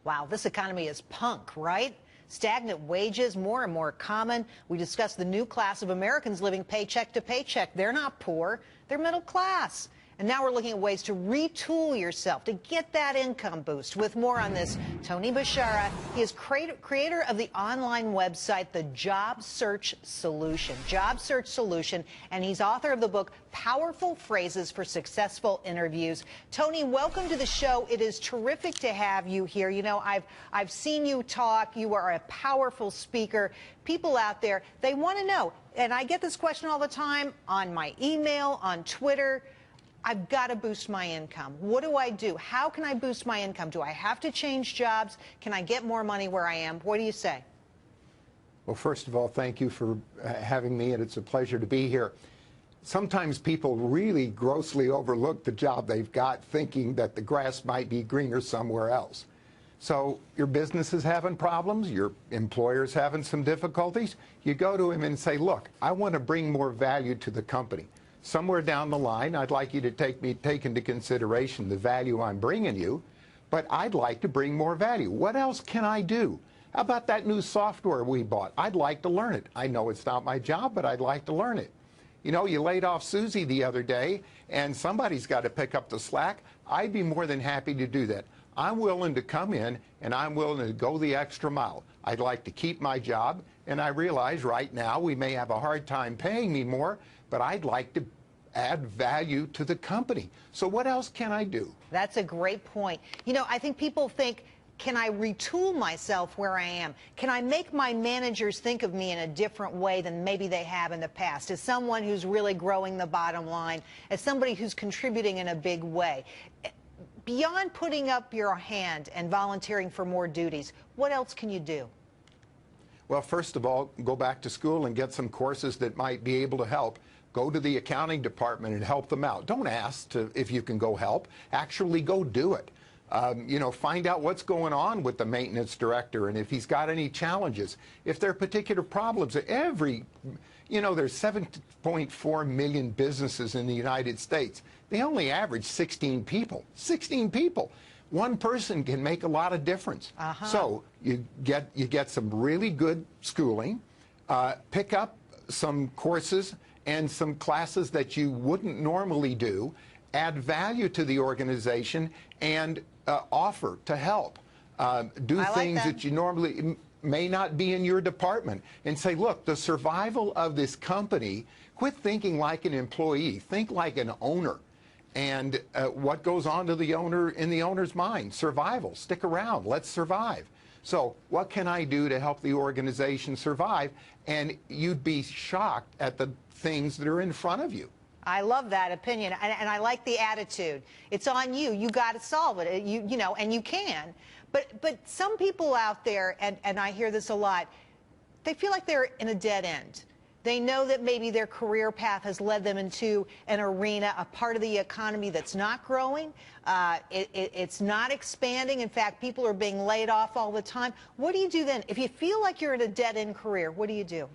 Wow, this economy is punk, right? Stagnant wages, more and more common. We discussed the new class of Americans living paycheck to paycheck. They're not poor, they're middle class. And now we're looking at ways to retool yourself to get that income boost. With more on this, Tony Beshara. He is creator of the online website, The Job Search Solution. And he's author of the book, Powerful Phrases for Successful Interviews. Tony, welcome to the show. It is terrific to have you here. You know, I've seen you talk. You are a powerful speaker. People out there, they want to know, and I get this question all the time on my email, on Twitter. I've got to boost my income. What do I do? How can I boost my income? Do I have to change jobs? Can I get more money where I am? What do you say? Well, first of all, thank you for having me, and it's a pleasure to be here. Sometimes people really grossly overlook the job they've got, thinking that the grass might be greener somewhere else. So your business is having problems, your employer's having some difficulties. You go to him and say, look, I want to bring more value to the company. Somewhere down the line, I'd like you to take into consideration the value I'm bringing you, but I'd like to bring more value. What else can I do? How about that new software we bought? I'd like to learn it. I know it's not my job, but I'd like to learn it. You know, you laid off Susie the other day, and somebody's got to pick up the slack. I'd be more than happy to do that. I'm willing to come in, and I'm willing to go the extra mile. I'd like to keep my job, and I realize right now we may have a hard time paying me more, but I'd like to add value to the company. So what else can I do? That's a great point. You know, I think people think, can I retool myself where I am? Can I make my managers think of me in a different way than maybe they have in the past? As someone who's really growing the bottom line, as somebody who's contributing in a big way. Beyond putting up your hand and volunteering for more duties, what else can you do? Well, first of all, go back to school and get some courses that might be able to help. Go to the accounting department and help them out. Don't ask if you can go help. Actually go do it. You know, find out what's going on with the maintenance director and if he's got any challenges. If there are particular problems, you know, there's 7.4 million businesses in the United States. They only average 16 people. 16 people. One person can make a lot of difference. So you get some really good schooling, pick up some courses and some classes that you wouldn't normally do, add value to the organization, and offer to help. Do things that you normally may not be in your department, and say, look, the survival of this company, quit thinking like an employee, think like an owner. And what goes on to the owner in the owner's mind? Survival. Stick around. Let's survive. So what can I do to help the organization survive? And you'd be shocked at the things that are in front of you. I love that opinion, and I like the attitude. It's on you. You got to solve it. You know, and you can. But some people out there, and I hear this a lot, they feel like they're in a dead end. They know that maybe their career path has led them into an arena, a part of the economy that's not growing. It's not expanding. In fact, people are being laid off all the time. What do you do then? If you feel like you're in a dead-end career, what do you do?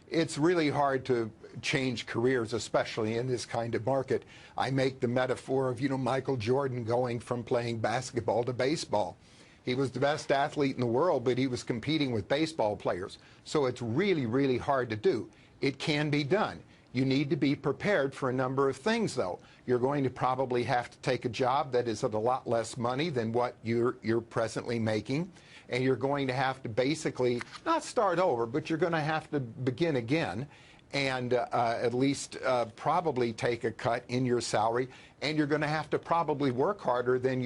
It's really hard to change careers, especially in this kind of market. I make the metaphor of, you know, Michael Jordan going from playing basketball to baseball. He was the best athlete in the world, but he was competing with baseball players. So it's really, really hard to do. It can be done. You need to be prepared for a number of things, though. You're going to probably have to take a job that is at a lot less money than what you're presently making. And you're going to have to basically not start over, but you're going to have to begin again and at least probably take a cut in your salary. And you're going to have to probably work harder than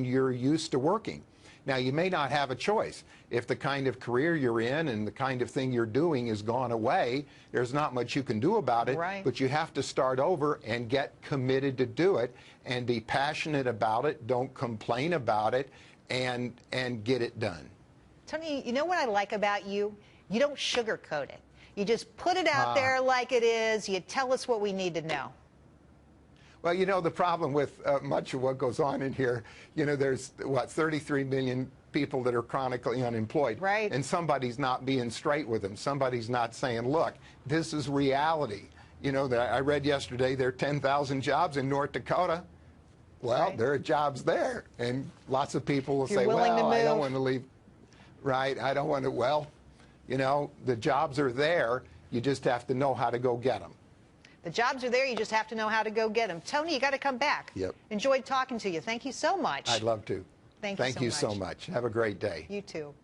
you're used to working. Now, you may not have a choice. If the kind of career you're in and the kind of thing you're doing is gone away, there's not much you can do about it. Right. But you have to start over and get committed to do it and be passionate about it. Don't complain about it, and get it done. Tony, you know what I like about you? You don't sugarcoat it. You just put it out there like it is. You tell us what we need to know. Well, you know, the problem with much of what goes on in here, you know, there's, what, 33 million people that are chronically unemployed. Right. And somebody's not being straight with them. Somebody's not saying, look, this is reality. You know, I read yesterday there are 10,000 jobs in North Dakota. Well, right? there are jobs there, and lots of people will If you're say, willing to well, I don't move. want to leave. Right, I don't want to. Well, you know, the jobs are there. You just have to know how to go get them. The jobs are there. You just have to know how to go get them. Tony, you got to come back. Yep. Enjoyed talking to you. Thank you so much. I'd love to. Thank you you so much. Have a great day. You too.